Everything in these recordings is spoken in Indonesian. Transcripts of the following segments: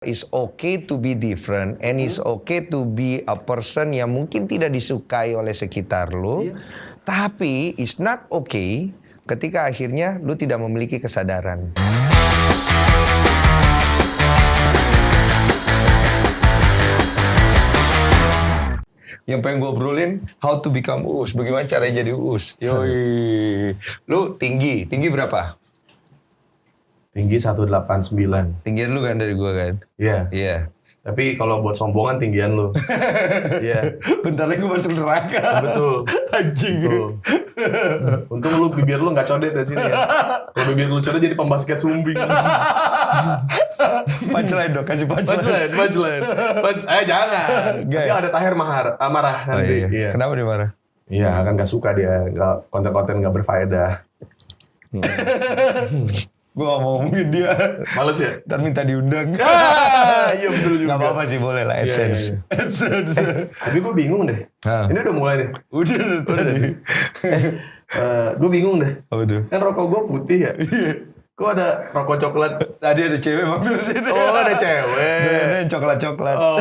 It's okay to be different and it's okay to be a person yang mungkin tidak disukai oleh sekitar lu. Tapi it's not okay ketika akhirnya lu tidak memiliki kesadaran. Yang pengen gue obrolin, how to become Uus. Bagaimana caranya jadi Uus. Yoi. Lu tinggi berapa? Tinggi 189. Tinggian lu kan dari gue kan? Iya. Iya. Tapi kalau buat sombongan tinggian lu. Iya. Bentar lagi gue masuk neraka. Betul. Anjing. Betul. Untung lu bibir lu nggak codet ya sini ya. Kalau bibir lu codet jadi pembasket sumbing. Punchline dong, kasih punchline. Punchline. Jangan. Gak Tapi ya? ada Tahir marah Oh, nanti. iya. Iya. Kenapa dia marah? Iya, kan nggak suka dia. Nggak, konten-konten nggak berfaedah. Gue gak mau ngomongin dia. Males ya? Ntar minta diundang. Iya betul juga. Gak apa-apa sih, boleh lah. AdSense. AdSense. Tapi gue bingung deh. Ini udah mulai nih. Udah tadi. Gue bingung deh. Apa tuh? Kan rokok gue putih ya. Kok ada rokok coklat? Tadi ada cewek mampir sini. Oh ada cewek. Dan coklat-coklat. Oh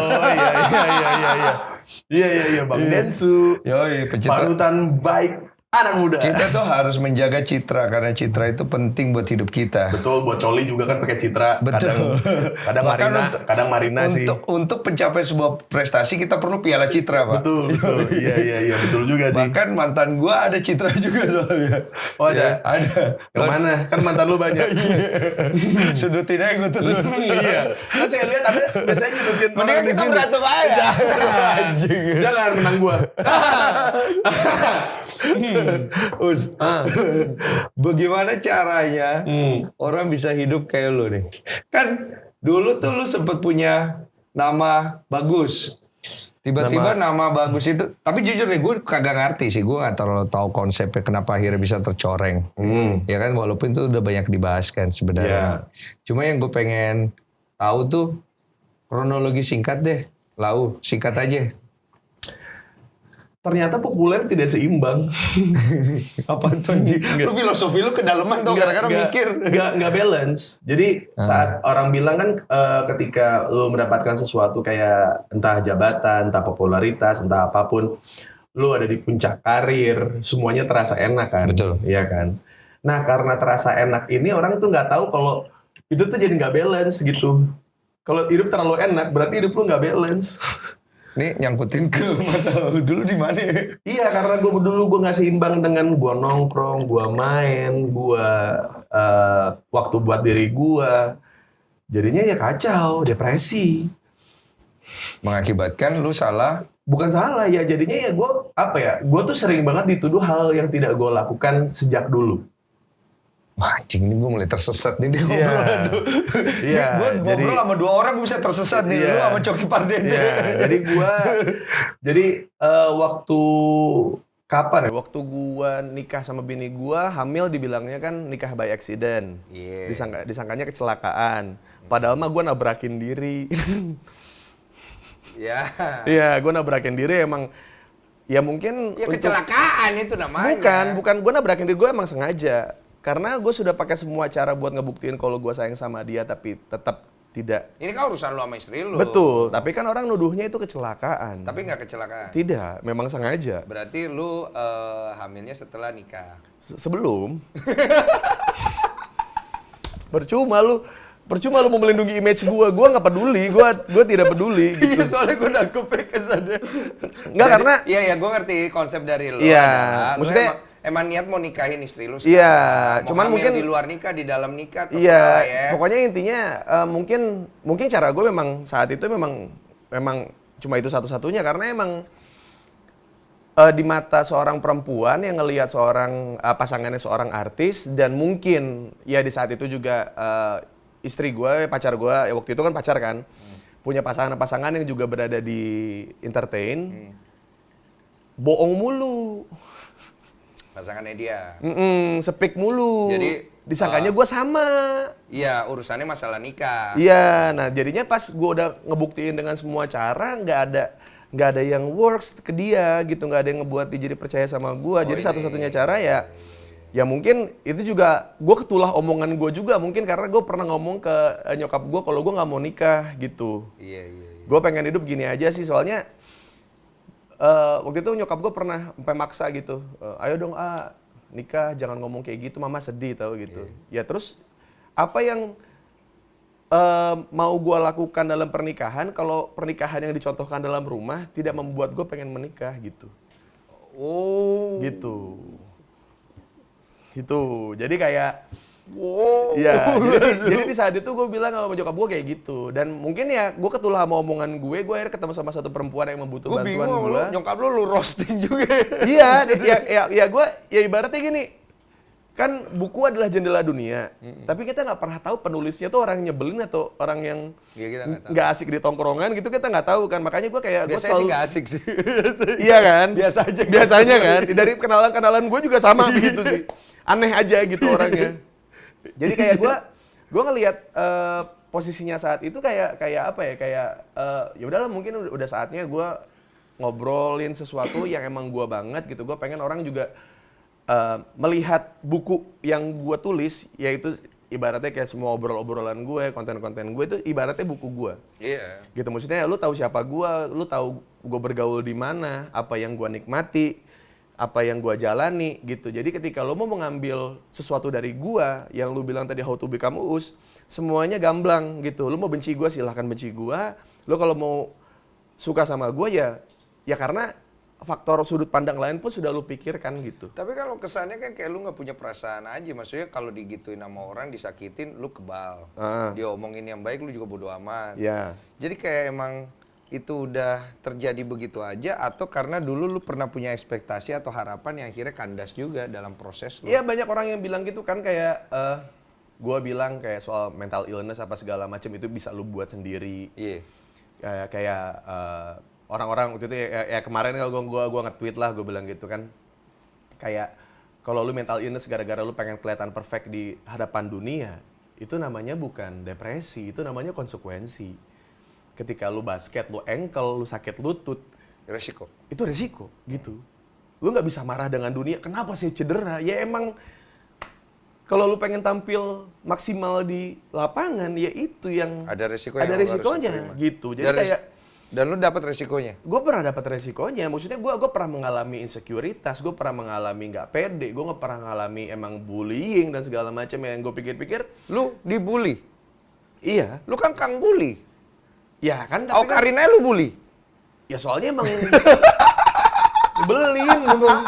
iya. Bang Densu. Yoi, pecinta. Panutan baik anak muda. Kita tuh harus menjaga citra karena citra itu penting buat hidup kita. Betul, buat coli juga kan pakai citra. Betul. Kadang Marina sih. Untuk mencapai sebuah prestasi kita perlu piala citra, Pak. Betul. Iya, betul juga sih. Bahkan mantan gua ada citra juga soalnya. Oh ada? Ada. Kemana? Kan mantan lu banyak. Sudutin aja gua terus. Iya. Kan saya lihat ada biasanya nyudutin. Mendingan kita berantem aja. Anjing. Jangan menang gua. Us, bagaimana caranya orang bisa hidup kayak lu nih? Kan dulu tuh lu sempet punya nama bagus. Tiba-tiba nama bagus itu, tapi jujur nih gue kagak ngerti sih, gue gak terlalu tahu konsepnya kenapa akhirnya bisa tercoreng. Ya kan, walaupun itu udah banyak dibahas kan sebenarnya. Cuma yang gue pengen tahu tuh kronologi singkat deh, Lau, singkat aja. Ternyata populer tidak seimbang. Apa tuh anjing? Lu filosofi lu kedalaman tuh kadang-kadang mikir. Nggak balance. Jadi saat orang bilang kan ketika lu mendapatkan sesuatu kayak entah jabatan, entah popularitas, entah apapun, lu ada di puncak karir, semuanya terasa enak kan? Betul. Iya kan? Nah karena terasa enak ini orang tuh nggak tahu kalau itu tuh jadi nggak balance gitu. Kalau hidup terlalu enak berarti hidup lu nggak balance. Ini nyangkutin ke masa lalu dulu di mana ya? Iya, karena gue dulu gue nggak seimbang dengan gue nongkrong, gue main, gue waktu buat diri gue. Jadinya ya kacau, depresi. Mengakibatkan lu salah. Bukan salah ya, jadinya ya gue tuh sering banget dituduh hal yang tidak gue lakukan sejak dulu. Wah, anjing ini gue mulai tersesat nih. Iya. Gue ngobrol sama dua orang gue bisa tersesat nih. Lu sama Coki Pardede. Iya, jadi waktu kapan ya? Waktu gue nikah sama bini gue, hamil dibilangnya kan nikah by accident. Disangkanya kecelakaan. Padahal mah gue nabrakin diri. Iya, gue nabrakin diri emang. Ya mungkin. Ya kecelakaan itu namanya. Bukan gue nabrakin diri, gue emang sengaja. Karena gue sudah pakai semua cara buat ngebuktiin kalau gue sayang sama dia, tapi tetap tidak. Ini kan urusan lu sama istri lu. Betul, tapi kan orang nuduhnya itu kecelakaan. Tapi nggak kecelakaan. Tidak, memang sengaja. Berarti lu hamilnya setelah nikah. Sebelum. Percuma lu mau melindungi image gue nggak peduli, gue tidak peduli. Gitu. Iya, soalnya gue nangkep kesannya. Nggak, karena. Iya, gue ngerti konsep dari lu. Iya, maksudnya. Emang niat mau nikahin istri lu sekarang. Iya, cuman mungkin di luar nikah, di dalam nikah, terserah ya. Pokoknya intinya mungkin cara gue memang saat itu memang cuma itu satu-satunya karena emang di mata seorang perempuan yang ngelihat seorang pasangannya seorang artis dan mungkin ya di saat itu juga istri gue, pacar gue, ya waktu itu kan pacar kan, punya pasangan yang juga berada di entertain, bohong mulu. Pasangannya dia. Sepik mulu. Jadi disangkanya gue sama. Iya, urusannya masalah nikah. Iya, nah jadinya pas gue udah ngebuktiin dengan semua cara, nggak ada yang works ke dia gitu, nggak ada yang ngebuat dia jadi percaya sama gue. Jadi satu-satunya cara ya Ya mungkin itu juga gue ketulah omongan gue juga mungkin karena gue pernah ngomong ke nyokap gue kalau gue nggak mau nikah gitu. Iya. Gue pengen hidup gini aja sih soalnya waktu itu nyokap gue pernah sampai maksa gitu. Ayo dong nikah jangan ngomong kayak gitu mama sedih tau gitu. Ya terus apa yang mau gue lakukan dalam pernikahan kalau pernikahan yang dicontohkan dalam rumah tidak membuat gue pengen menikah gitu. Oh. Gitu. Gitu. Jadi kayak Wow. ya, jadi di saat itu gue bilang sama nyokap gue kayak gitu. Dan mungkin ya gue ketulah sama omongan gue akhirnya ketemu sama satu perempuan yang membutuhkan bantuan Bingung gue. nyokap lu roasting juga. Iya, ya gue ya ibaratnya gini. Kan buku adalah jendela dunia. Tapi kita nggak pernah tahu penulisnya tuh orang nyebelin atau orang yang Iya, kita nggak tahu. nggak asik di tongkrongan gitu kita nggak tahu kan. Makanya gue kayak gue Biasanya sih nggak asik sih. Iya kan? Biasa aja. Biasanya kan. Dari kenalan-kenalan gue juga sama begitu sih. Aneh aja gitu orangnya. Jadi kayak gue ngelihat posisinya saat itu kayak apa ya? Kayak ya udahlah mungkin udah saatnya gue ngobrolin sesuatu yang emang gue banget gitu. Gue pengen orang juga melihat buku yang gue tulis, yaitu ibaratnya kayak semua obrolan gue, konten-konten gue itu ibaratnya buku gue. Iya. Gitu maksudnya lu tahu siapa gue, lu tahu gue bergaul di mana, apa yang gue nikmati, apa yang gue jalani gitu. Jadi ketika lu mau mengambil sesuatu dari gue, yang lu bilang tadi how to become Uus, semuanya gamblang gitu. Lu mau benci gue silahkan benci gue, lu kalau mau suka sama gue ya karena faktor sudut pandang lain pun sudah lu pikirkan gitu. Tapi kalau kesannya kan kayak lu nggak punya perasaan aja. Maksudnya kalau digituin sama orang, disakitin, lu kebal. Dia omongin yang baik, lu juga bodo amat. Ya. Jadi kayak emang itu udah terjadi begitu aja atau karena dulu lu pernah punya ekspektasi atau harapan yang akhirnya kandas juga dalam proses lu? Iya banyak orang yang bilang gitu kan kayak gua bilang kayak soal mental illness apa segala macam itu bisa lu buat sendiri. Iya. Kayak orang-orang waktu itu ya kemarin kalau gua nge-tweet lah gue bilang gitu kan kayak kalau lu mental illness gara-gara lu pengen kelihatan perfect di hadapan dunia itu namanya bukan depresi, itu namanya konsekuensi. Ketika lu basket, lu ankle, lu sakit lutut, Resiko. itu resiko gitu. Lu nggak bisa marah dengan dunia, kenapa sih cedera? Ya emang kalau lu pengen tampil maksimal di lapangan, ya itu yang Ada resiko ada yang lu harus resikonya terima. gitu. Jadi kayak dan lu dapat resikonya? gue pernah dapat resikonya, maksudnya gue pernah mengalami insekuritas, gue pernah mengalami nggak pede, gue nggak pernah mengalami emang bullying dan segala macam yang gue pikir-pikir. Lu dibully? Iya. Lu kan Kang Bully. Ya kan. Oh, Karina lu bully? Ya soalnya emang nyebelin emang.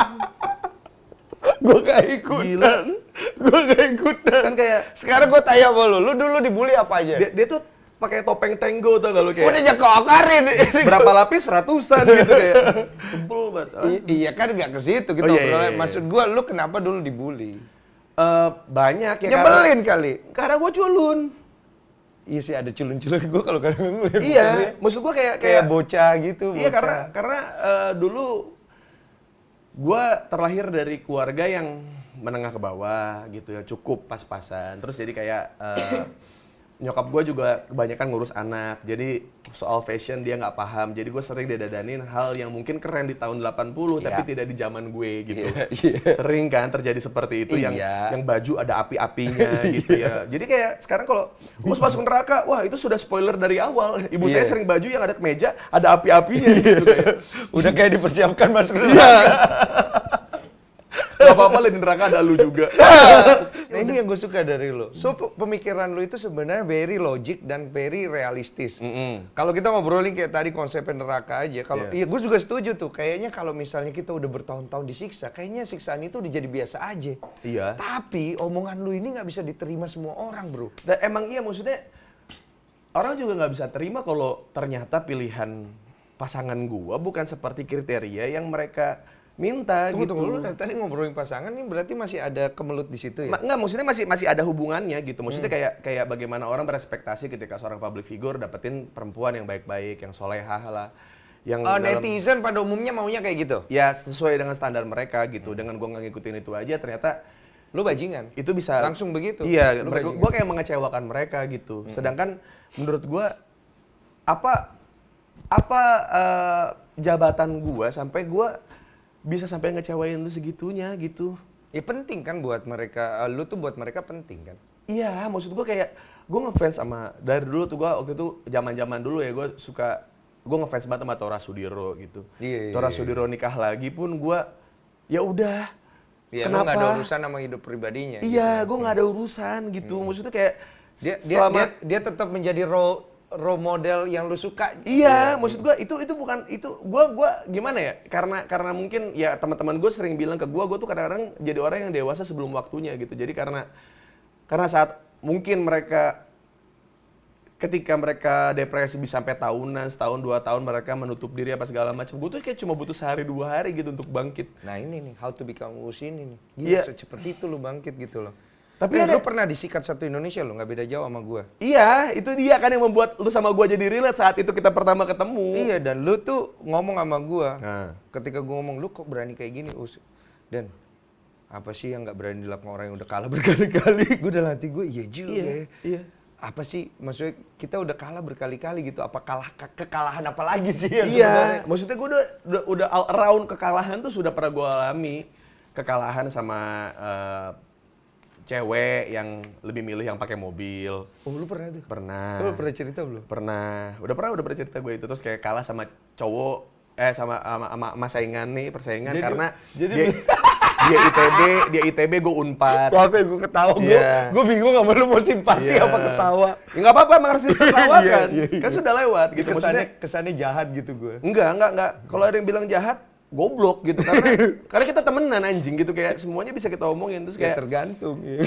Gue gak ikutan. Gue gak ikutan. Kan kayak sekarang gue tanya sama lu dulu dibully apa aja? dia tuh pakai topeng tango tau gak lu kayak. Udah nyekokarin. Berapa lapis ratusan gitu kayak. Tebel banget. Iya kan gak ke situ gitu. Iya. Maksud gue lu kenapa dulu dibully? Banyak ya. Nyebelin kali. Karena gue culun. Iya sih ada culun-culun gue kalau kadang ngeliat. Iya, maksud gue kayak bocah gitu. Iya bocah. karena dulu gue terlahir dari keluarga yang menengah ke bawah gitu ya, cukup pas-pasan. Terus jadi kayak nyokap gue juga kebanyakan ngurus anak, jadi soal fashion dia nggak paham. Jadi gue sering didadanin hal yang mungkin keren di tahun 80 tapi tidak di zaman gue gitu. Sering kan terjadi seperti itu yang baju ada api-apinya gitu ya. Jadi kayak sekarang kalau Uus masuk neraka, wah itu sudah spoiler dari awal. Ibu saya sering baju yang ada kemeja ada api-apinya gitu kayak. Udah kayak dipersiapkan masuk neraka. Gak apa-apa lah di neraka ada lu juga. Nah ini yang gue suka dari lo. So pemikiran lo itu sebenarnya very logic dan very realistis. Kalau kita ngobrolin kayak tadi konsep neraka aja. Kalau iya gue juga setuju tuh. Kayaknya kalau misalnya kita udah bertahun-tahun disiksa, kayaknya siksaan itu udah jadi biasa aja. Iya. Tapi omongan lo ini nggak bisa diterima semua orang bro. Dan emang iya maksudnya orang juga nggak bisa terima kalau ternyata pilihan pasangan gua bukan seperti kriteria yang mereka minta. Tunggu, lu tadi ngobrolin pasangan nih berarti masih ada kemelut di situ ya? Enggak, maksudnya masih ada hubungannya gitu. Maksudnya kayak bagaimana orang berespektasi ketika seorang public figure dapetin perempuan yang baik-baik, yang solehah lah. Yang netizen pada umumnya maunya kayak gitu? Ya sesuai dengan standar mereka gitu. Dengan gua nggak ngikutin itu aja ternyata lu bajingan? Itu bisa langsung begitu? Iya, gua kayak mengecewakan mereka gitu. Sedangkan menurut gua apa jabatan gua sampai gua bisa sampai ngecewain lu segitunya gitu. Ya penting kan buat mereka, lu tuh buat mereka penting kan? Iya, maksud gue kayak gue ngefans sama dari dulu tuh gue waktu itu zaman dulu ya gue ngefans banget sama Tora Sudiro gitu. Iya. Tora Sudiro nikah lagi pun gue ya udah. Iya, lu nggak ada urusan sama hidup pribadinya. Iya, gitu. gue nggak ada urusan gitu. Maksudnya kayak Dia tetap menjadi role model yang lu suka. Iya, maksud gue itu bukan itu gue gimana ya? Karena mungkin ya teman-teman gue sering bilang ke gue tuh kadang-kadang jadi orang yang dewasa sebelum waktunya gitu. Jadi karena saat mungkin ketika mereka depresi bisa sampai tahunan, setahun 2 tahun mereka menutup diri apa segala macam. Gue tuh kayak cuma butuh sehari 2 hari gitu untuk bangkit. Nah ini nih, how to become Uus ini nih. Gila, Iya. secepat itu lu bangkit gitu loh. Tapi lu pernah disikat satu Indonesia lo, nggak beda jauh sama gua. Iya, itu dia kan yang membuat lu sama gua jadi relate saat itu kita pertama ketemu. Iya, dan lu tuh ngomong sama gua. Nah. Ketika gua ngomong, lu kok berani kayak gini, Us? Dan apa sih yang nggak berani dilakukan orang yang udah kalah berkali-kali? Gua udah latih gua, iya juga ya. Iya. Apa sih, maksudnya kita udah kalah berkali-kali gitu, apa kekalahan apa lagi sih ya Iya, sebenarnya? maksudnya gue udah all around kekalahan tuh sudah pernah gue alami. Kekalahan sama cewek yang lebih milih yang pakai mobil. Oh, lu pernah tuh? Pernah. Lu pernah cerita belum? Pernah. Udah pernah cerita gue itu. Terus kayak kalah sama cowok, sama persaingan karena dia ITB, gue Unpad. Maaf ya, gue ketawa. Iya. Gue bingung sama lu mau simpati Iya. apa ketawa. Ya nggak apa-apa, emang harus ditertawakan. Iya. Kan sudah lewat gitu. Maksudnya, Kesannya jahat gitu gue. Enggak. Kalau ada yang bilang jahat, goblok gitu. Karena kita temenan anjing gitu. Kayak semuanya bisa kita omongin. Terus Ya kayak tergantung. Ya.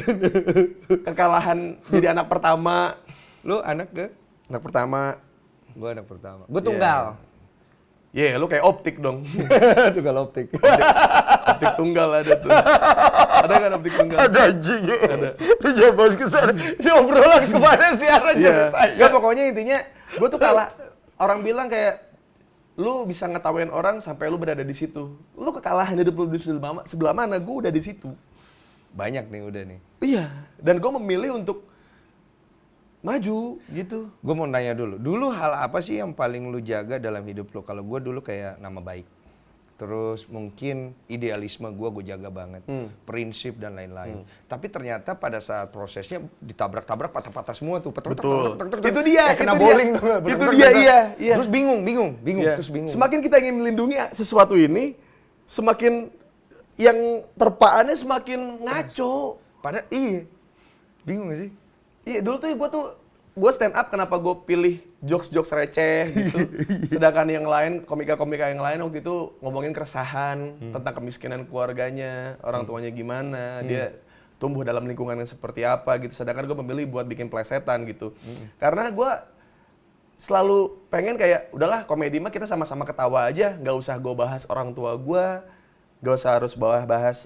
kekalahan jadi anak pertama. Lu anak ke? Anak pertama. Gue anak pertama. Gue tunggal. Iya, lu kayak optik dong. Tunggal optik. Optik tunggal ada tuh. Ada kan optik tunggal? Ada anjing. Ada. Lu jangan bahas kesana. Ini obrolan kemana sih arah ceritanya? Enggak, pokoknya intinya gue tuh kalah. Orang bilang kayak lu bisa ngetawain orang sampai lu berada di situ. Lu kekalahan hidup lu di sebelah mana? Gue udah di situ. Banyak nih udah nih. Iya. Dan gue memilih untuk maju gitu. Gue mau nanya dulu. Dulu hal apa sih yang paling lu jaga dalam hidup lu? Kalau gue dulu kayak nama baik. Terus mungkin idealisme gue jaga banget. Prinsip dan lain-lain. Tapi ternyata pada saat prosesnya ditabrak-tabrak, patah-patah semua tuh. Betul. Itu dia. Kena itu bowling dia. tuh. Itu dia, iya. Terus bingung. Iya. Terus bingung. Semakin kita ingin melindungi sesuatu ini, semakin yang terpaannya semakin ngaco. Padahal iya. Bingung gak sih? Iya, dulu tuh gue stand up kenapa gue pilih jokes receh gitu. Sedangkan yang lain, komika-komika yang lain waktu itu ngomongin keresahan tentang kemiskinan keluarganya, orang tuanya gimana, dia tumbuh dalam lingkungan yang seperti apa gitu. Sedangkan gue memilih buat bikin plesetan gitu. Karena gue selalu pengen kayak, udahlah komedi mah kita sama-sama ketawa aja, nggak usah gue bahas orang tua gue, nggak usah harus bahas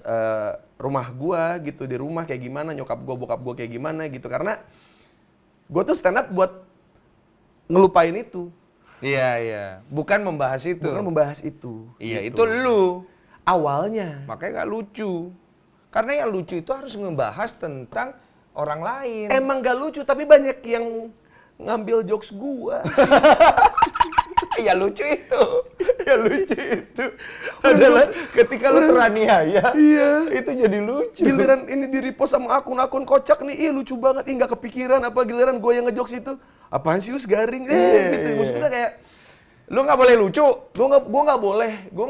rumah gue gitu, di rumah kayak gimana, nyokap gue, bokap gue kayak gimana gitu. Karena gue tuh stand up buat ngelupain itu. Iya. Bukan membahas itu. Bukan membahas itu. Iya, gitu. itu lu. Awalnya. Makanya gak lucu. Karena yang lucu itu harus ngebahas tentang orang lain. Emang gak lucu, tapi banyak yang ngambil jokes gua. Ya lucu itu. Adalah ketika lu teraniaya, itu jadi lucu. Giliran ini di-repost sama akun-akun kocak nih, lucu banget, nggak kepikiran apa giliran gue yang ngejokes itu. Apaan sih garing, gitu. Maksudnya kayak, lu nggak boleh lucu. gue nggak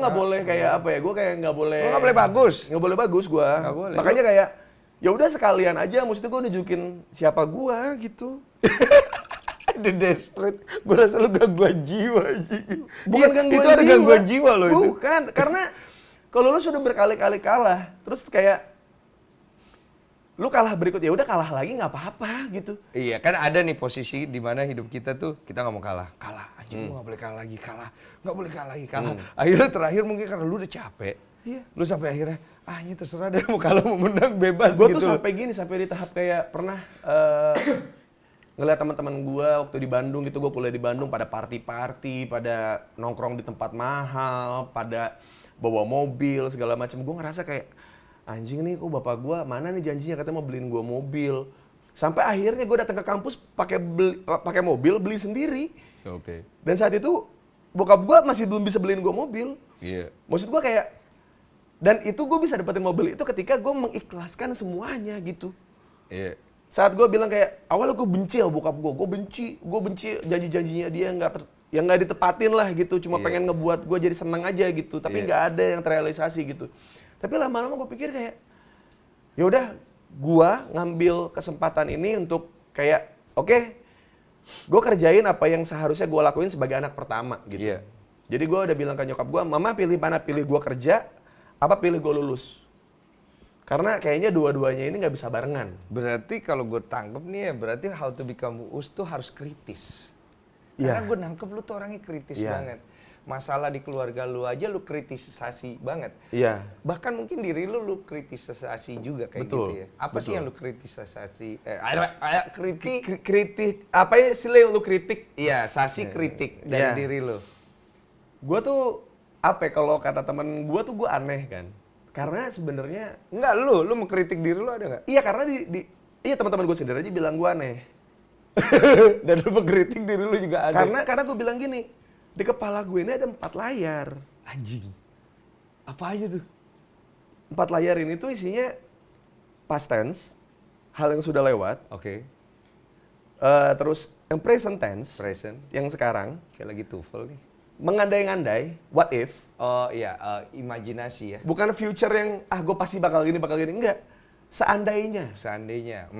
boleh kayak apa ya, gue kayak nggak boleh. Lu nggak boleh bagus. Nggak boleh bagus gue. Nggak boleh. Makanya kayak, ya udah sekalian aja, maksudnya gue nunjukin siapa gue gitu. The desperate, gue rasa lu gangguan jiwa sih. Bukan gangguan itu jiwa. ada gangguan jiwa loh itu. Bukan, karena kalau lu sudah berkali-kali kalah, terus kayak lu kalah berikut, ya udah kalah lagi nggak apa-apa gitu. Iya, kan ada nih posisi di mana hidup kita tuh kita nggak mau kalah, anjing gua nggak boleh kalah lagi, nggak boleh kalah lagi, Akhirnya terakhir mungkin karena lu udah capek, lu sampai akhirnya, ini terserah deh mau kalah mau menang bebas. Gue gitu. tuh sampai di tahap kayak pernah ngeliat teman-teman gue waktu di Bandung gitu, gue kuliah di Bandung pada party-party, pada nongkrong di tempat mahal, pada bawa mobil segala macam. Gue ngerasa kayak anjing nih, kok bapak gue mana nih janjinya katanya mau beliin gue mobil. Sampai akhirnya gue datang ke kampus pakai mobil beli sendiri. Dan itu gue bisa dapetin mobil itu ketika gue mengikhlaskan semuanya gitu. Iya. Saat gue bilang kayak, awalnya gue benci sama bokap gue benci janji-janjinya dia yang nggak ditepatin lah gitu, cuma pengen ngebuat gue jadi seneng aja gitu, tapi nggak ada yang terrealisasi gitu. Tapi lama-lama gue pikir kayak, yaudah, gue ngambil kesempatan ini untuk kayak, oke, gue kerjain apa yang seharusnya gue lakuin sebagai anak pertama gitu. Iya. Jadi gue udah bilang ke nyokap gue, mama pilih mana, pilih gue kerja, apa pilih gue lulus. Karena kayaknya dua-duanya ini nggak bisa barengan. Berarti kalau gue tangkep nih ya, berarti how to become Uus tuh harus kritis. Karena gue nangkep lu tuh orangnya kritis banget. Masalah di keluarga lu aja lu kritisasi banget. Iya. Bahkan mungkin diri lu kritisasi juga kayak gitu ya. Apa sih yang lu kritisasi? Kritik, apa ya sih yang lu kritik? Iya, kritik dari diri lu. Gue tuh, apa ya, kalau kata temen gue tuh gue aneh kan. Karena sebenarnya Enggak, lu mengkritik diri lu ada nggak? iya, karena iya teman-teman gue sendiri aja bilang gue aneh. Dan lu mengkritik diri lu juga aneh. Karena gue bilang gini, di kepala gue ini ada 4 layar. Anjing. Apa aja tuh? 4 layar ini tuh isinya past tense, hal yang sudah lewat. Oke. Terus yang present tense, Present. yang sekarang. Kayak lagi TOEFL nih. Mengandai-ngandai, what if. Oh iya, imajinasi ya. Bukan future yang, gue pasti bakal gini. Enggak. Seandainya. Seandainya.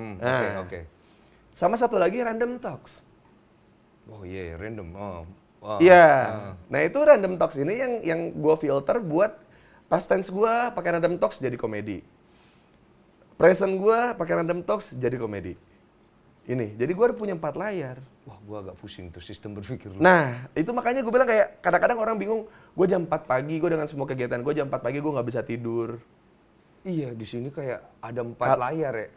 Oke. Sama satu lagi random talks. Oh iya, random. Iya. Nah itu random talks ini yang gue filter buat past tense gue pakai random talks jadi komedi. Present gue pakai random talks jadi komedi. Ini, jadi gue punya 4 layar. Wah, gue agak pusing tuh sistem berpikir lu. Nah, itu makanya gue bilang kayak kadang-kadang orang bingung, gue jam 4 pagi, gue dengan semua kegiatan gue jam 4 pagi gue nggak bisa tidur. Iya, di sini kayak ada 4 layar ya.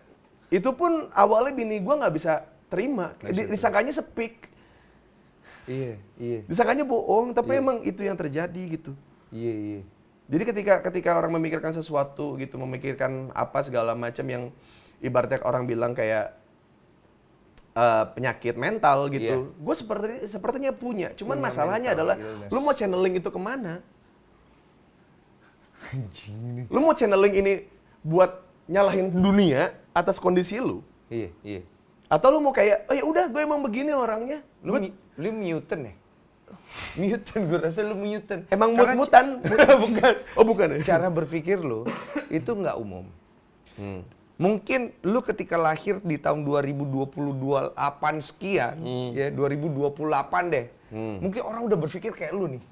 Itu pun awalnya bini gue nggak bisa terima, disangkanya sepik. Iya. Disangkanya bohong, tapi emang itu yang terjadi gitu. Iya. Jadi ketika orang memikirkan sesuatu gitu, memikirkan apa segala macam yang ibaratnya orang bilang kayak penyakit mental gitu, gue sepertinya punya. Cuman masalahnya adalah, lu mau channeling itu kemana? Anjing. Lu mau channeling ini buat nyalahin dunia atas kondisi lu? Iya. Atau lu mau kayak, oh ya udah, gue emang begini orangnya. Lu mutant ya? Mutant, gue rasa lu mutant. Emang mutan? Bukan. Oh bukan ya? Cara berpikir lu itu nggak umum. Mungkin lu ketika lahir di tahun 2028 sekian, ya 2028 deh. Mungkin orang udah berpikir kayak lu nih.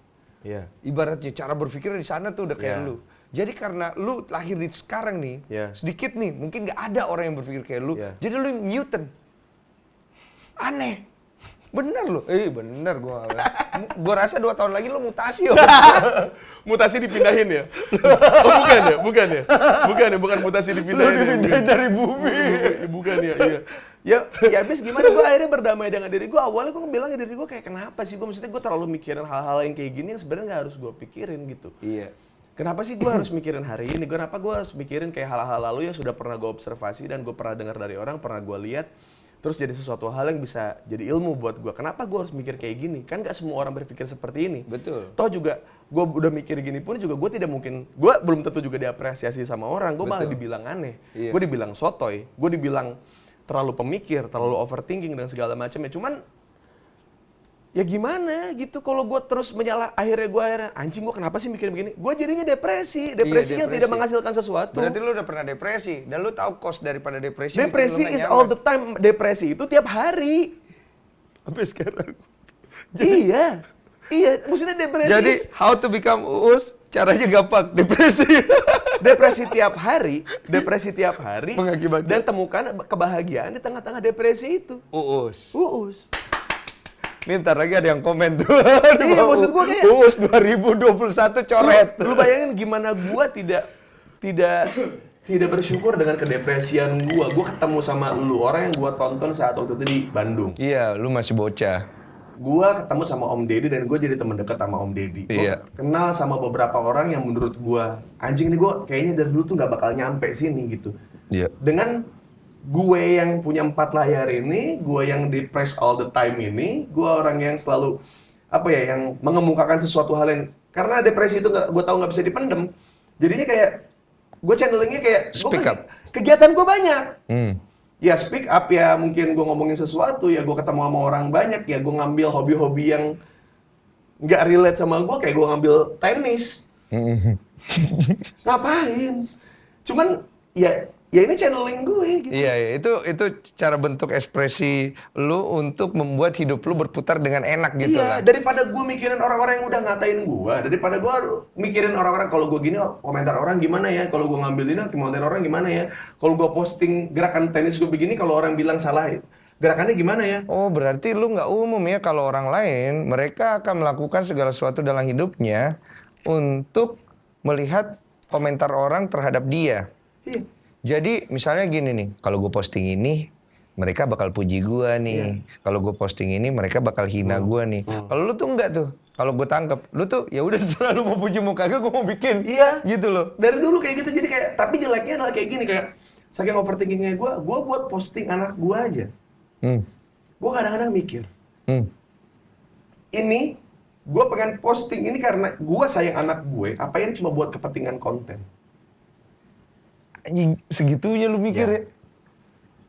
Iya. Ibaratnya cara berpikir di sana tuh udah kayak lu. Jadi karena lu lahir di sekarang nih, sedikit nih, mungkin nggak ada orang yang berpikir kayak lu. Jadi lu mutant. Aneh. Bener lu. Bener gua. Gua rasa 2 tahun lagi lu mutasi ya. Mutasi dipindahin ya? Oh bukan ya? Bukan mutasi dipindahin. Lu dipindahin dari bumi. Bukan ya, iya. Ya habis gimana gue akhirnya berdamai dengan diri gue. Awalnya gue bilang ke diri gue kayak kenapa sih? Maksudnya gue terlalu mikirin hal-hal yang kayak gini yang sebenarnya nggak harus gue pikirin gitu. Iya. Kenapa sih gue harus mikirin hari ini? Kenapa gue harus mikirin kayak hal-hal lalu yang sudah pernah gue observasi dan gue pernah dengar dari orang, pernah gue lihat, terus jadi sesuatu hal yang bisa jadi ilmu buat gue. Kenapa gue harus mikir kayak gini? Kan gak semua orang berpikir seperti ini. Betul. Toh juga gue udah mikir gini pun juga gue tidak mungkin, gue belum tentu juga diapresiasi sama orang. Gue malah dibilang aneh, gue dibilang sotoy, gue dibilang terlalu pemikir, terlalu overthinking dan segala macamnya. Cuman ya gimana gitu kalau gue terus akhirnya anjing gue kenapa sih mikir begini? Gue jadinya depresi yang tidak menghasilkan sesuatu. Berarti lu udah pernah depresi dan lu tahu cost daripada depresi. Depresi is all the time. Depresi itu tiap hari. Sampai sekarang. Iya, maksudnya depresi. Jadi how to become Uus caranya gampang, depresi. Depresi tiap hari mengakibatkan dan temukan kebahagiaan di tengah-tengah depresi itu. Uus. Nih ntar lagi ada yang komen tuh. Iya, maksud gua kayak Uus 2021 coret. Lu bayangin gimana gua tidak bersyukur dengan kedepresian gua. Gua ketemu sama lu, orang yang gua tonton saat waktu itu di Bandung. Iya, lu masih bocah. Gua ketemu sama Om Deddy dan gua jadi teman dekat sama Om Deddy. Gua kenal sama beberapa orang yang menurut gua anjing ini gua kayaknya dari dulu tuh nggak bakal nyampe sini gitu. Iya. Dengan gue yang punya 4 layar ini, gue yang depressed all the time ini, gue orang yang selalu yang mengemukakan sesuatu hal yang karena depresi itu gue tahu nggak bisa dipendem. Jadinya kayak gue channelingnya kayak Speak up. Kegiatan gue banyak. Ya speak up ya, mungkin gue ngomongin sesuatu ya, gue ketemu sama orang banyak ya, gue ngambil hobi-hobi yang nggak relate sama gue, kayak gue ngambil tenis. Ngapain? Cuman ya ini channeling gue gitu. Iya, itu cara bentuk ekspresi lu untuk membuat hidup lu berputar dengan enak gitu Iya, lah. daripada gue mikirin orang-orang yang udah ngatain gue, daripada gue mikirin orang-orang kalau gue gini komentar orang gimana ya, kalau gue ngambil ini komentar orang gimana ya, kalau gue posting gerakan tenis gue begini kalau orang bilang salah gerakannya gimana ya? Oh, berarti lu nggak umum ya kalau orang lain mereka akan melakukan segala sesuatu dalam hidupnya untuk melihat komentar orang terhadap dia. Iya. Jadi misalnya gini nih, kalau gue posting ini, mereka bakal puji gue nih. Kalau gue posting ini, mereka bakal hina gue nih. Kalau lu tuh enggak tuh. Kalau gue tangkep, lu tuh ya udah selalu mau puji muka gue mau bikin. Iya. Gitu loh. Dari dulu kayak gitu, jadi kayak, tapi jeleknya adalah kayak gini, kayak saking overthinkingnya gue buat posting anak gue aja. Gue kadang-kadang mikir, ini gue pengen posting ini karena gue sayang anak gue, apa ini cuma buat kepentingan konten? Anjing, segitunya lu mikir ya.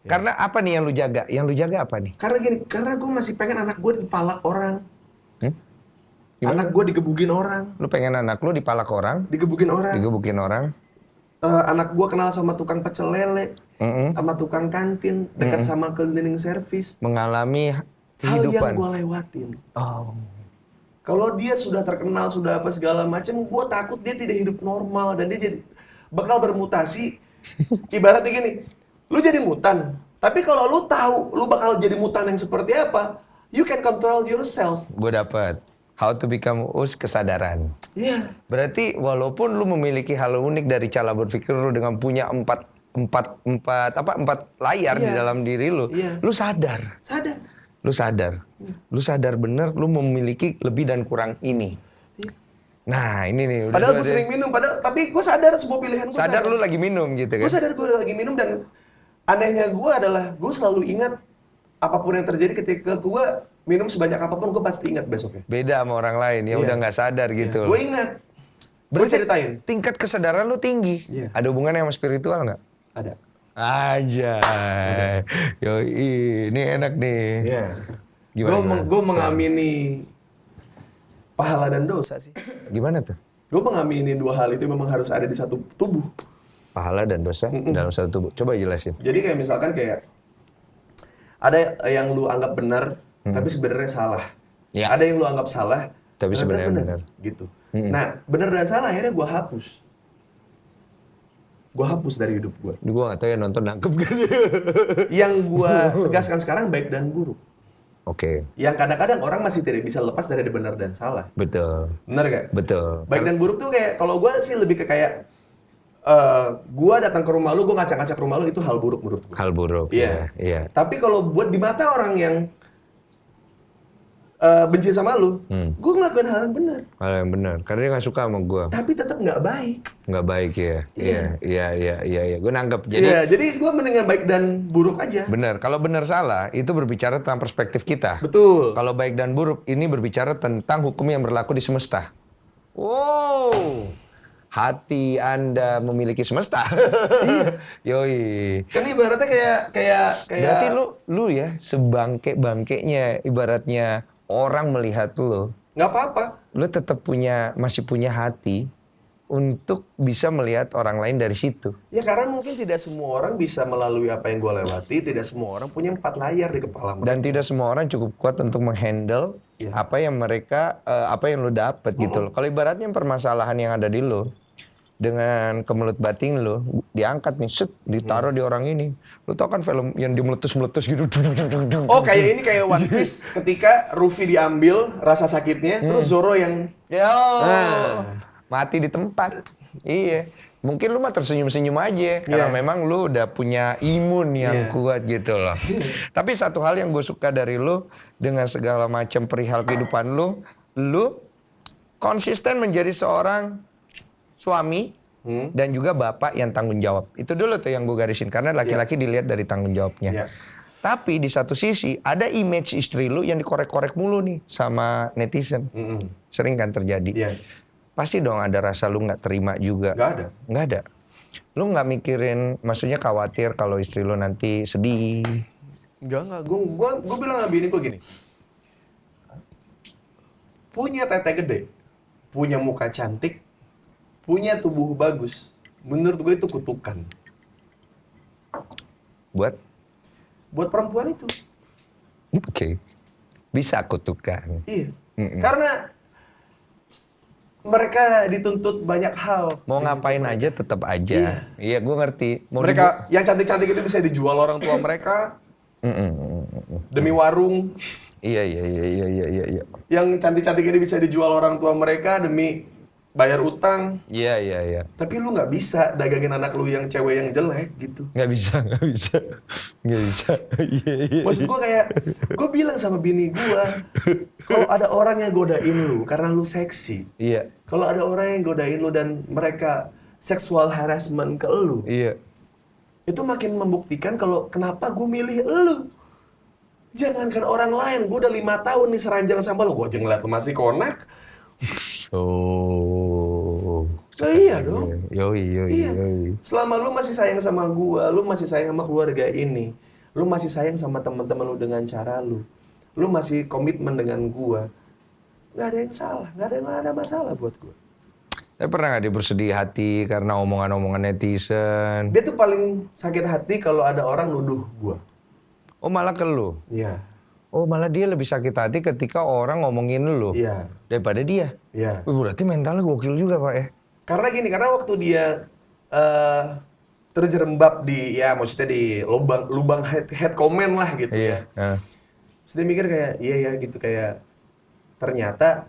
Karena apa nih yang lu jaga? Yang lu jaga apa nih? Karena gini, karena gue masih pengen anak gue dipalak orang. Gimana? Anak gue digebugin orang. Lu pengen anak lu dipalak orang, Digebukin orang. digebukin orang. Anak gue kenal sama tukang pecel lele, sama tukang kantin, dekat sama cleaning service. Mengalami Hal kehidupan. yang gue lewatin. Oh. Kalau dia sudah terkenal, sudah apa segala macam, gue takut dia tidak hidup normal dan dia jadi bakal bermutasi. Ibaratnya gini, lu jadi mutan, tapi kalau lu tahu lu bakal jadi mutan yang seperti apa, you can control yourself. Gue dapat How to Become Us, kesadaran. Iya. Berarti walaupun lu memiliki hal unik dari cara berpikir lu dengan punya empat layar di dalam diri lu, lu sadar. Lu sadar bener lu memiliki lebih dan kurang ini. Nah ini nih. Padahal gue sering minum, tapi gue sadar semua pilihan gue. Sadar lu lagi minum gitu kan? Gue sadar gue lagi minum dan anehnya gue adalah gue selalu ingat apapun yang terjadi ketika gue minum sebanyak apapun, gue pasti ingat besoknya. Beda sama orang lain yang udah nggak sadar gitu. Gue ingat. Gue Berarti ceritain. tingkat kesadaran lu tinggi. Iya. Ada hubungannya sama spiritual nggak? Ada. Aja. Yoi, ini enak nih. Iya. Gimana? Gue mengamini pahala dan dosa sih. Gimana tuh? Gue mengamini dua hal itu memang harus ada di satu tubuh. Pahala dan dosa dalam satu tubuh. Coba jelasin. Jadi kayak misalkan kayak ada yang lu anggap benar, tapi sebenarnya salah. Ya. Ada yang lu anggap salah, Tapi ternyata sebenarnya benar. Gitu. Nah, benar dan salah akhirnya gue hapus. Gue hapus dari hidup gue. Gue gak tahu ya nonton nangkep kan. Yang gue tegaskan sekarang baik dan buruk. Oke, Yang kadang-kadang orang masih tidak bisa lepas dari benar dan salah. betul. Benar gak? Betul. Baik dan buruk tuh kayak, kalau gue sih lebih ke kayak, gue datang ke rumah lu, gue ngacak-ngacak rumah lu, itu hal buruk menurut gue. Hal buruk. Iya. Iya. Tapi kalau buat di mata orang yang benci sama lu, gue ngelakuin hal yang benar. Hal yang benar. Karena dia gak suka sama gue. Tapi tetap nggak baik. Nggak baik ya. Iya. Gue nanggep. Jadi gue mendingan baik dan buruk aja. Benar. Kalau benar salah itu berbicara tentang perspektif kita. Betul. Kalau baik dan buruk ini berbicara tentang hukum yang berlaku di semesta. Wow. Hati Anda memiliki semesta. Yoi. Kan ibaratnya kayak. Berarti lu ya sebangke-bangkenya ibaratnya orang melihat lu. Nggak apa-apa. Lu tetap masih punya hati untuk bisa melihat orang lain dari situ. Ya karena mungkin tidak semua orang bisa melalui apa yang gue lewati. Tidak semua orang punya 4 layar di kepala mereka. Dan tidak semua orang cukup kuat untuk menghandle apa yang apa yang lu dapet gitu loh. Kalau ibaratnya permasalahan yang ada di lu dengan kemelut batin lu diangkat nih, ditaruh di orang ini. Lu tau kan film yang dia meletus-meletus gitu. Oh kayak ini kayak One Piece ketika Ruffy diambil rasa sakitnya, terus Zoro yang mati di tempat. Iya. Mungkin lu mah tersenyum-senyum aja karena memang lu udah punya imun yang kuat gitu loh. Tapi satu hal yang gue suka dari lu dengan segala macam perihal kehidupan lu konsisten menjadi seorang suami dan juga bapak yang tanggung jawab. Itu dulu tuh yang gue garisin karena laki-laki dilihat dari tanggung jawabnya. Tapi di satu sisi ada image istri lu yang dikorek-korek mulu nih sama netizen. Sering kan terjadi. pasti dong ada rasa lu nggak terima juga. Nggak ada. Lu nggak mikirin, maksudnya khawatir kalau istri lu nanti sedih? Enggak. Gue bilang sama bini gue gini. Punya tete gede, punya muka cantik, punya tubuh bagus. Menurut gue itu kutukan. Buat perempuan itu. Oke. Bisa kutukan. Iya. Karena mereka dituntut banyak hal. Mau ngapain aja tetap aja. Iya, gue ngerti. Mereka yang cantik-cantik itu bisa dijual orang tua mereka. Demi warung. Iya. Yang cantik-cantik ini bisa dijual orang tua mereka demi bayar utang. Iya. Tapi lu nggak bisa dagangin anak lu yang cewek yang jelek gitu. Nggak bisa. Iya. Maksud gue kayak, gue bilang sama bini gue, kalau ada orang yang godain lu karena lu seksi. Iya. Kalau ada orang yang godain lu dan mereka seksual harassment ke lu. Iya. Itu makin membuktikan kalau kenapa gue milih lu. Jangankan orang lain, gue udah 5 tahun nih seranjang sama lu. Gue aja ngeliat lu masih konak. Oh. Iya dong. Yoi. Selama lu masih sayang sama gue, lu masih sayang sama keluarga ini, lu masih sayang sama teman-teman lu dengan cara lu masih komitmen dengan gue, nggak ada yang salah, nggak ada masalah buat gue. Tapi pernah nggak dia bersedih hati karena omongan-omongan netizen? Dia tuh paling sakit hati kalau ada orang nuduh gue. Oh, malah ke lu? Iya. Oh, malah dia lebih sakit hati ketika orang ngomongin lu? Iya. Daripada dia? Iya. Berarti mentalnya gokil juga, Pak ya? Karena waktu dia terjerembab di, ya maksudnya di lubang head comment lah gitu ya. Terus dia mikir kayak, iya ya gitu, kayak ternyata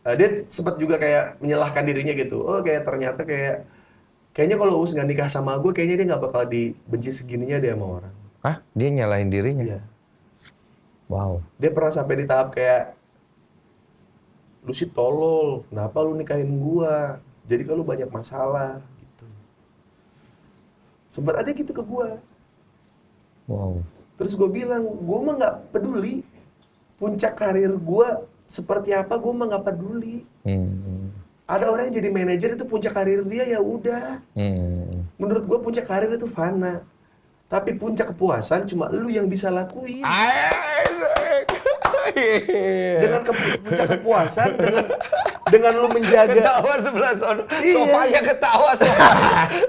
dia sempat juga kayak menyalahkan dirinya gitu. Oh kayak ternyata kayaknya kalau Uus nggak nikah sama gue, kayaknya dia nggak bakal dibenci segininya dia sama orang. Hah? Dia nyalahin dirinya? Iya. Wow. Dia pernah sampai di tahap kayak, lu sih tolol, kenapa lu nikahin gua? Jadi kalau banyak masalah gitu. Sempat ada gitu ke gua. Wow. Terus gue bilang, gua mah nggak peduli. Puncak karir gua seperti apa, gua mah nggak peduli. Ada orang yang jadi manajer itu puncak karir dia, ya udah. Menurut gua puncak karir itu fana. Tapi puncak kepuasan cuma lu yang bisa lakuin. Dengan puncak kepuasan, dengan lu menjaga. Ketawa sebelah sono. Sofanya ketawa.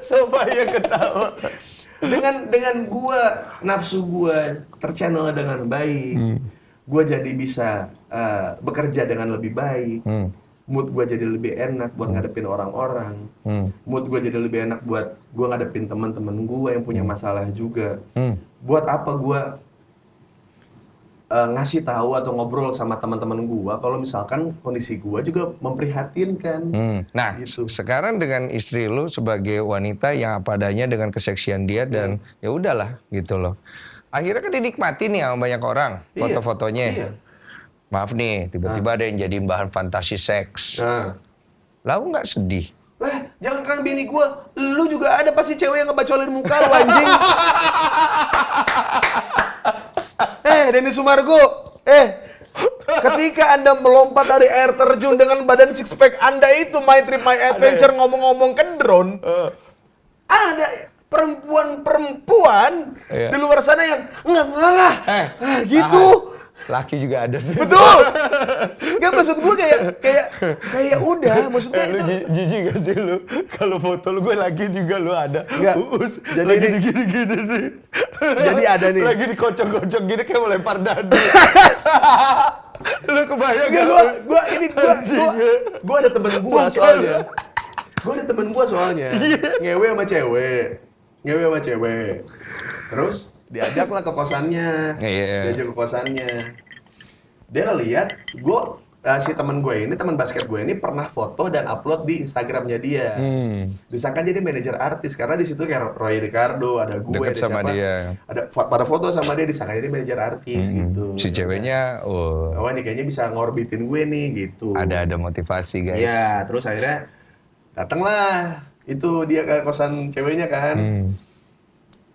Sofanya ketawa. Dengan gua, nafsu gua terchannel dengan baik. Gua jadi bisa bekerja dengan lebih baik. Mood gue jadi lebih enak buat ngadepin orang-orang. Mood gue jadi lebih enak buat gue ngadepin teman-teman gue yang punya masalah juga. Buat apa gue ngasih tahu atau ngobrol sama teman-teman gue kalau misalkan kondisi gue juga memprihatinkan. Nah, gitu. Sekarang dengan istri lu sebagai wanita yang apa adanya dengan keseksian dia dan ya udahlah gitu loh. Akhirnya kan dinikmati nih sama banyak orang foto-fotonya. Iya. Maaf nih, tiba-tiba ada yang jadiin bahan fantasi seks. Lalu nggak sedih? Lah, jangan kan bini gue, lu juga ada pasti cewek yang ngebacolin muka lu anjing. Denny Sumargo, ketika Anda melompat dari air terjun dengan badan six pack Anda itu, My Trip My Adventure ngomong-ngomong ke drone, ada perempuan di luar sana yang gitu. Laki juga ada sih. Betul. Gak, maksud gue kayak udah, maksudnya lu itu. jijik gak sih lu? Kalau foto lu gue lagi juga lu ada. Enggak. Jadi lagi gini nih. Jadi ada nih. Lagi dikocok-kocok gini kayak mau lempar dadu. Lu kebayang gak? Gue ada temen gue soalnya. Ngewe sama cewek. Terus diajaklah ke kosannya. Diajak ke kosannya. Dia lihat si teman basket gue ini pernah foto dan upload di Instagramnya dia. Disangka jadi manajer artis karena di situ kayak Roy Ricardo, ada gue, deket ada sama siapa. dia. Ada pada foto sama dia, disangka jadi manajer artis gitu. Si ceweknya, oh ini kayaknya bisa ngorbitin gue nih gitu. Ada motivasi guys. Iya, terus akhirnya datanglah itu dia ke kosan ceweknya kan.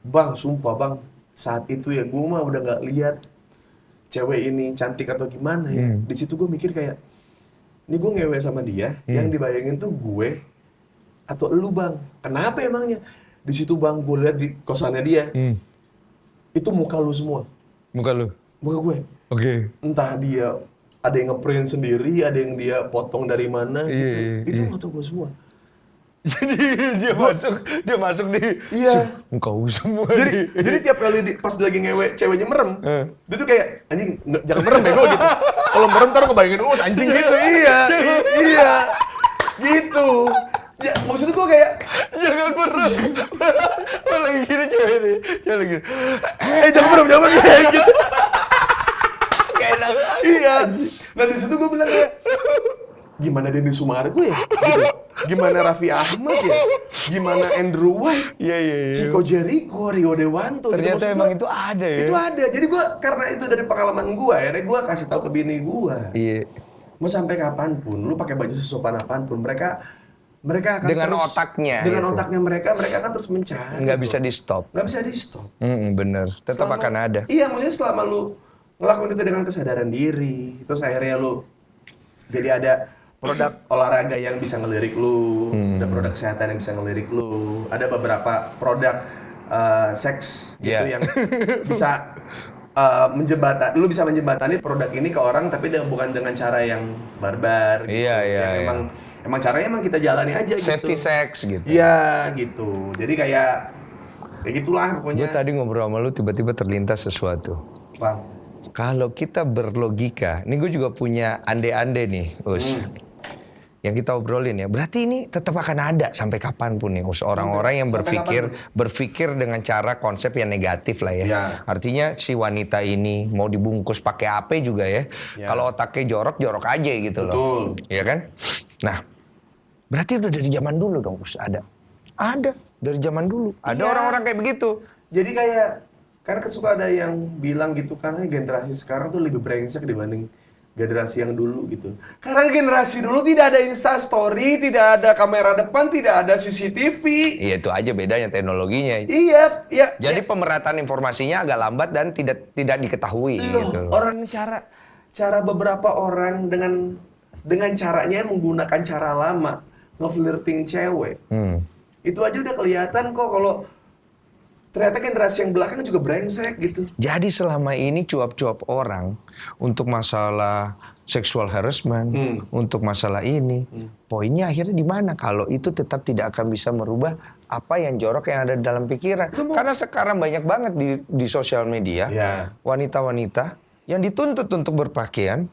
Bang, sumpah bang, saat itu ya gue mah udah nggak lihat cewek ini cantik atau gimana ya. Di situ gue mikir kayak, ini gue ngewe sama dia, yang dibayangin tuh gue atau elu bang. Kenapa emangnya? Di situ bang, gue lihat di kosannya dia, itu muka lu semua. Muka lu? Muka gue. Oke. Entah dia ada yang ngeprint sendiri, ada yang dia potong dari mana gitu. Itu foto gue semua. Jadi dia masuk di engkau semua. Jadi tiap kali pas lagi ngewe ceweknya merem, dia tuh kayak anjing jangan merem bego gitu. Kalau merem ntar kebayangin anjing gitu. Iya. Gitu. Ya, maksud gue kayak Jangan merem. Lagi gini cewek ini. Jangan gini. jangan merem kayak gitu. Kayak enak. Iya. Nah di situ gue bilang kayak gimana Denny Sumargo ya? Gitu. Gimana Raffi Ahmad ya? Gimana Andrew White? Iya. Chico Jericho, Rio Dewanto. Ternyata gitu. emang itu ada ya? Itu ada. Jadi gue karena itu dari pengalaman gue, akhirnya gue kasih tahu ke bini gue. Iya. Mau sampai kapanpun, lu pakai baju sesopan apapun, mereka akan Dengan terus, otaknya dengan itu. otaknya mereka akan terus mencari. Nggak bisa di stop. Nggak bisa di stop. Bener. Tetap akan ada. Iya, maksudnya selama lu ngelakuin itu dengan kesadaran diri, terus akhirnya lu jadi ada produk olahraga yang bisa ngelirik lu, ada produk kesehatan yang bisa ngelirik lu, ada beberapa produk seks gitu yang bisa lu bisa menjembatani produk ini ke orang tapi bukan dengan cara yang barbar gitu. Iya. Emang caranya emang kita jalani aja gitu. Safety sex gitu. Iya, gitu. Jadi kayak gitulah Gue pokoknya. tadi ngobrol sama lu tiba-tiba terlintas sesuatu. Bang. Kalau kita berlogika, ini gue juga punya ande-ande nih, Us. Yang kita obrolin ya, berarti ini tetap akan ada sampai kapanpun nih, Us. Orang-orang yang berpikir dengan cara konsep yang negatif lah ya. Artinya si wanita ini mau dibungkus pakai apa juga ya. Kalau otaknya jorok aja gitu loh. Betul. Iya kan? Nah, berarti udah dari zaman dulu dong, Us. Ada dari zaman dulu. Ada orang-orang kayak begitu. Jadi kayak karena suka ada yang bilang gitu karena generasi sekarang tuh lebih brengsek dibanding generasi yang dulu gitu. Karena generasi dulu tidak ada Instastory, tidak ada kamera depan, tidak ada CCTV. Iya itu aja bedanya teknologinya. Iya. Jadi pemerataan informasinya agak lambat dan tidak diketahui gitu. Orang cara beberapa orang dengan caranya menggunakan cara lama ngeflirting cewek. Itu aja udah kelihatan kok kalau ternyata generasi yang belakang juga brengsek gitu. Jadi selama ini cuap-cuap orang untuk masalah sexual harassment, untuk masalah ini, poinnya akhirnya di mana? Kalau itu tetap tidak akan bisa merubah apa yang jorok yang ada di dalam pikiran. Karena sekarang banyak banget di sosial media wanita-wanita yang dituntut untuk berpakaian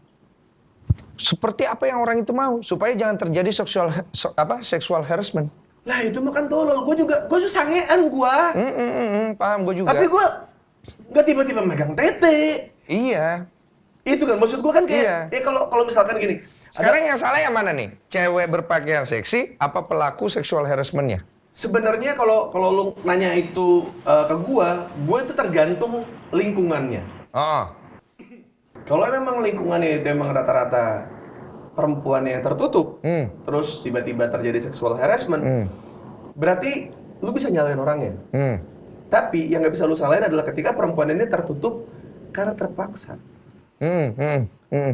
seperti apa yang orang itu mau supaya jangan terjadi sexual harassment. Lah itu mah kan tolol, gue juga sangean gua. Paham gue juga. Tapi gue nggak tiba-tiba megang tete. Iya. Itu kan maksud gue kan kayak ya kalau misalkan gini. Sekarang yang salah yang mana nih? Cewek berpakaian seksi apa pelaku seksual harassment-nya? Sebenarnya kalau lu nanya itu ke gue itu tergantung lingkungannya. Kalau memang lingkungannya itu emang rata-rata perempuan yang tertutup, terus tiba-tiba terjadi seksual harassment, berarti lu bisa nyalain orangnya. Tapi yang nggak bisa lu salahin adalah ketika perempuan ini tertutup karena terpaksa.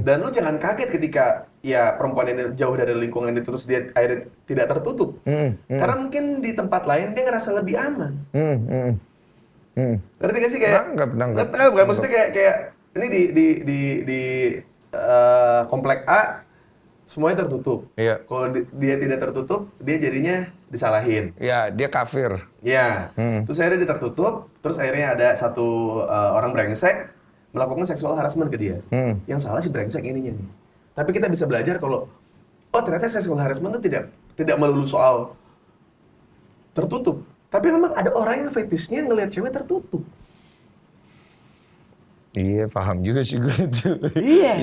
Dan lu jangan kaget ketika ya perempuan ini jauh dari lingkungan itu terus dia akhirnya tidak tertutup. Karena mungkin di tempat lain dia ngerasa lebih aman. Ngerti gak sih kayak? Nangkep. Bukan maksudnya kayak ini di komplek A semuanya tertutup. Iya. Kalau dia tidak tertutup, dia jadinya disalahin. Ya, dia kafir. Ya. Terus akhirnya dia tertutup, terus akhirnya ada satu orang brengsek melakukan seksual harassment ke dia. Yang salah si brengsek ininya nih. Tapi kita bisa belajar kalau ternyata seksual harassment itu tidak melulu soal tertutup. Tapi memang ada orang yang fetishnya ngelihat cewek tertutup. Iya, paham juga sih gue itu. Iya.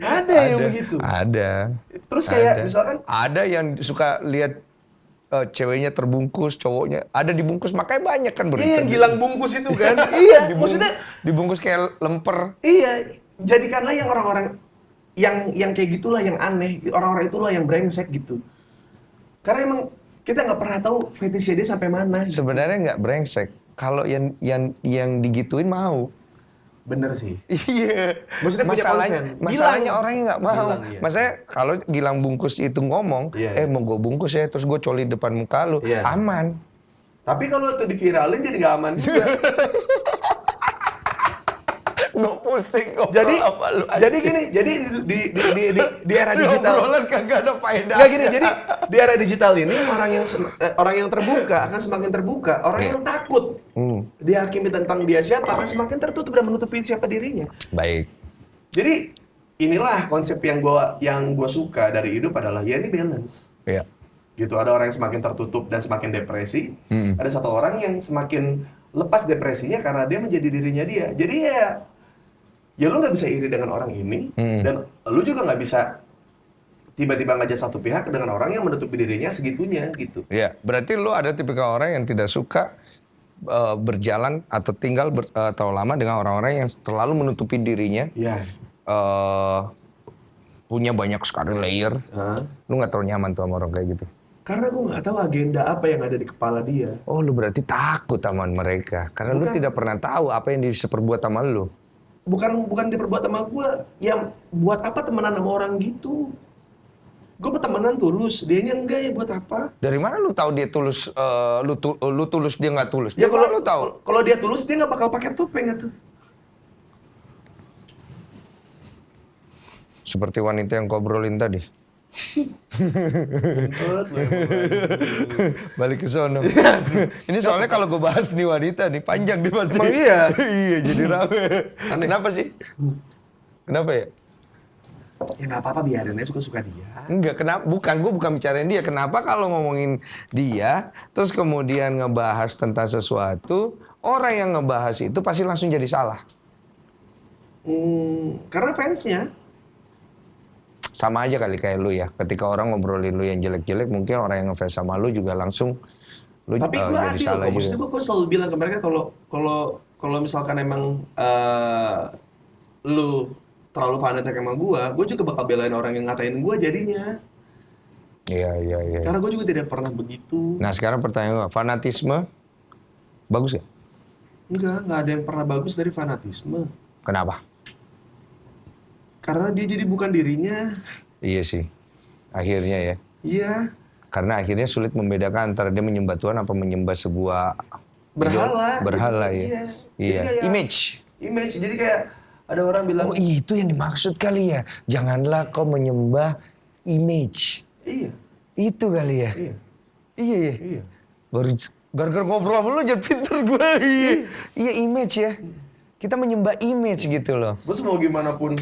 Ada yang begitu. Ada. Terus kayak misalkan ada yang suka lihat ceweknya terbungkus, cowoknya ada dibungkus, makanya banyak kan berita. Iya, gilang bungkus itu kan. Iya, maksudnya dibungkus kayak lemper. Iya, jadikanlah yang orang-orang yang kayak gitulah yang aneh, orang-orang itulah yang brengsek gitu. Karena emang kita nggak pernah tahu fetishnya dia sampai mana. Sebenarnya nggak brengsek. Kalau yang digituin mau. Bener sih. Iya. Maksudnya punya konsen. Masalahnya Bilang. orangnya nggak mau. Bilang, iya. Maksudnya kalau Gilang Bungkus itu ngomong, Iya. mau gue bungkus ya, terus gue coli depan muka lu, Iya. aman. Tapi kalau itu diviralin jadi gak aman juga. Gue pusing ngobrol jadi sama lu. jadi gini, jadi di era digital. Obrolan kagak ada faedah. Nggak gini, jadi di era digital ini orang yang terbuka akan semakin terbuka, orang yang takut dihakimi tentang dia siapa akan semakin tertutup dan menutupi siapa dirinya. Baik. Jadi inilah konsep yang gua suka dari hidup adalah ya ini balance. Iya. Gitu, ada orang yang semakin tertutup dan semakin depresi, ada satu orang yang semakin lepas depresinya karena dia menjadi dirinya dia. Jadi ya lu nggak bisa iri dengan orang ini, dan lu juga nggak bisa tiba-tiba ngajak satu pihak dengan orang yang menutupi dirinya segitunya gitu. Iya, berarti lu ada tipikal orang yang tidak suka berjalan atau tinggal terlalu lama dengan orang-orang yang terlalu menutupi dirinya. Iya. Punya banyak sekali layer. Lu nggak terlalu nyaman tuh sama orang kayak gitu. Karena gue nggak tahu agenda apa yang ada di kepala dia. Oh, lu berarti takut sama mereka karena lu tidak pernah tahu apa yang bisa perbuat sama lu. Bukan diperbuat sama gue, yang buat apa temenan sama orang gitu? Gue temenan tulus, dianya enggak, ya buat apa? Dari mana lu tahu dia tulus? Lu tulus, dia nggak tulus? Ya kalau lu tahu. Kalau dia tulus dia nggak bakal pakai topeng itu. Seperti wanita yang kau obrolin tadi. Balik ke sono. Ini soalnya kalau gue bahas nih wanita nih panjang nih pasti. Emang iya? Iya, jadi rame. Aneh. Kenapa sih? Kenapa ya? Ya nggak apa-apa, biarin aja suka-suka dia. Enggak, kenapa? Gue bukan bicarain dia. Kenapa kalau ngomongin dia, terus kemudian ngebahas tentang sesuatu, orang yang ngebahas itu pasti langsung jadi salah. Karena fansnya. Sama aja kali kayak lu ya. Ketika orang ngobrolin lu yang jelek-jelek, mungkin orang yang ngefans sama lu juga langsung lu Tapi gue jadi adil salah kok. juga. Maksudnya gue selalu bilang ke mereka kalau misalkan emang lu terlalu fanatik sama gue juga bakal belain orang yang ngatain gue jadinya. Iya. Karena gue juga tidak pernah begitu. Nah sekarang pertanyaan gue, fanatisme bagus ya? Nggak ada yang pernah bagus dari fanatisme. Kenapa? Karena dia jadi bukan dirinya. Iya sih, akhirnya ya. Iya. Karena akhirnya sulit membedakan antara dia menyembah Tuhan apa menyembah sebuah Berhala. Berhala ya. Iya. Kayak image. Jadi kayak ada orang bilang. Oh itu yang dimaksud kali ya. Janganlah kau menyembah image. Iya. Itu kali ya. Iya. Iya. Baru gara-gara ngobrol sama lu jadi pinter gue. Iya image ya. Kita menyembah image gitu loh. Gue mau gimana pun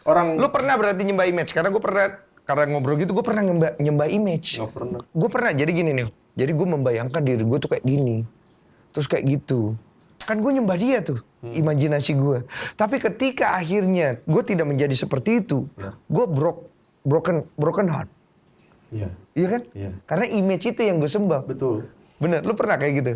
orang. Lu pernah berarti nyembah image? Karena gue pernah, karena ngobrol gitu gue pernah nyembah image. Nggak pernah. Gue pernah, jadi gini nih. Jadi gue membayangkan diri gue tuh kayak gini. Terus kayak gitu. Kan gue nyembah dia tuh, imajinasi gue. Tapi ketika akhirnya gue tidak menjadi seperti itu, gue broken heart. Iya. Iya kan? Iya. Karena image itu yang gue sembah. Betul. Bener, lu pernah kayak gitu?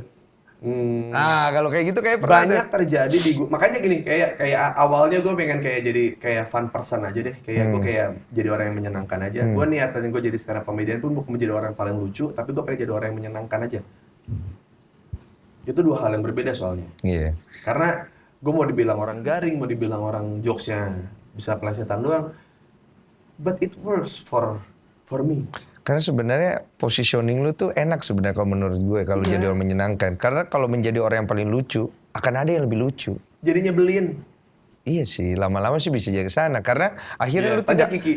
Kalau kayak gitu kayak pernah Banyak terjadi di gue. Makanya gini, kayak awalnya gue pengen kayak jadi kayak fun person aja deh. Kayak gue kayak jadi orang yang menyenangkan aja. Gue niatnya gue jadi stand up comedian pun bukan menjadi orang yang paling lucu, tapi gue pengen jadi orang yang menyenangkan aja. Itu dua hal yang berbeda soalnya. Iya. Karena gue mau dibilang orang garing, mau dibilang orang jokesnya bisa plesetan doang. But it works for me. Karena sebenarnya positioning lu tuh enak sebenarnya kalau menurut gue kalau jadi orang menyenangkan. Karena kalau menjadi orang yang paling lucu, akan ada yang lebih lucu. Jadi nyebelin. Iya sih, lama-lama sih bisa jadi kesana. Karena akhirnya lu Tanya tidak... Kiki.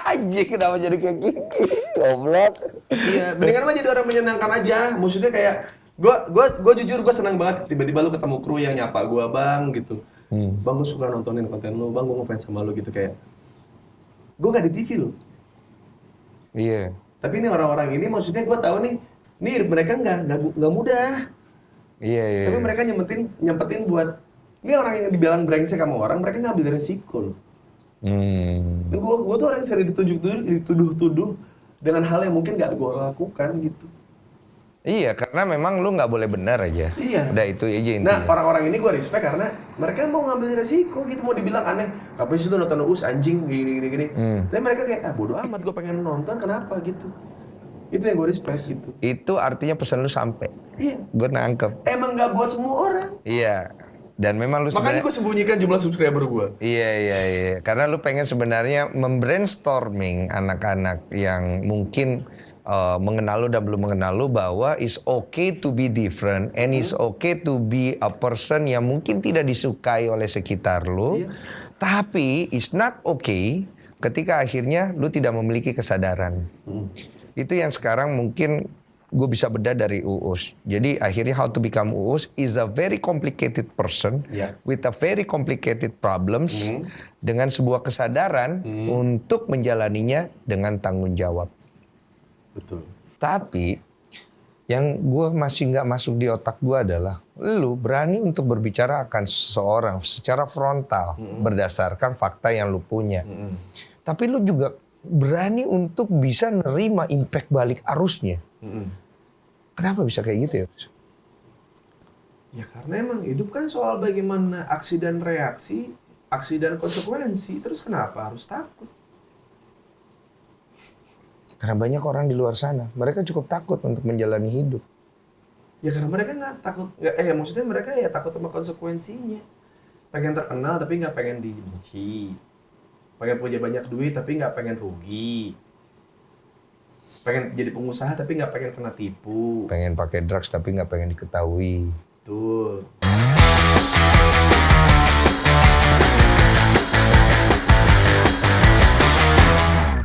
Anjing, kenapa jadi kayak gini? Goblok. Iya, mendingan mah jadi orang menyenangkan aja. Maksudnya kayak gue jujur gue senang banget tiba-tiba lu ketemu kru yang nyapa gue, bang gitu. Bang, gue suka nontonin konten lu, bang gue ngefans sama lu gitu kayak. Gue gak di TV lu. Iya. Tapi ini orang-orang ini maksudnya gue tahu nih hidup mereka nggak mudah. Iya. Tapi mereka nyempetin buat ini orang yang dibilang brengsek sama orang, mereka ngambil resiko loh. Gue tuh orang yang sering dituduh-tuduh dengan hal yang mungkin nggak gue lakukan gitu. Iya, karena memang lu nggak boleh benar aja. Iya. Udah itu aja intinya. Nah, orang-orang ini gue respect karena mereka mau ngambil resiko gitu, mau dibilang aneh. Apa sih lu nonton anjing gini. Tapi mereka kayak, bodo amat, gue pengen nonton, kenapa gitu. Itu yang gue respect gitu. Itu artinya pesan lu sampai. Iya. Gue nangkep. Emang nggak buat semua orang. Iya. Dan memang lu Makanya sebenarnya gue sembunyikan jumlah subscriber gue. iya. Karena lu pengen sebenarnya membrainstorming anak-anak yang mungkin mengenal lu dan belum mengenal lu bahwa it's okay to be different and it's okay to be a person yang mungkin tidak disukai oleh sekitar lu. Iya. Tapi it's not okay ketika akhirnya lu tidak memiliki kesadaran. Itu yang sekarang mungkin gue bisa bedah dari Uus. Jadi akhirnya how to become Uus is a very complicated person with a very complicated problems dengan sebuah kesadaran untuk menjalaninya dengan tanggung jawab. Betul. Tapi yang gue masih nggak masuk di otak gue adalah lu berani untuk berbicara akan seseorang secara frontal berdasarkan fakta yang lu punya. Tapi lu juga berani untuk bisa nerima impact balik arusnya. Kenapa bisa kayak gitu ya? Ya karena emang hidup kan soal bagaimana aksi dan reaksi, aksi dan konsekuensi. Terus kenapa harus takut? Karena banyak orang di luar sana, mereka cukup takut untuk menjalani hidup. Ya karena mereka nggak takut, maksudnya mereka ya takut sama konsekuensinya. Pengen terkenal tapi nggak pengen dibenci. Pengen punya banyak duit tapi nggak pengen rugi. Pengen jadi pengusaha tapi nggak pengen kena tipu. Pengen pakai drugs tapi nggak pengen diketahui. Betul.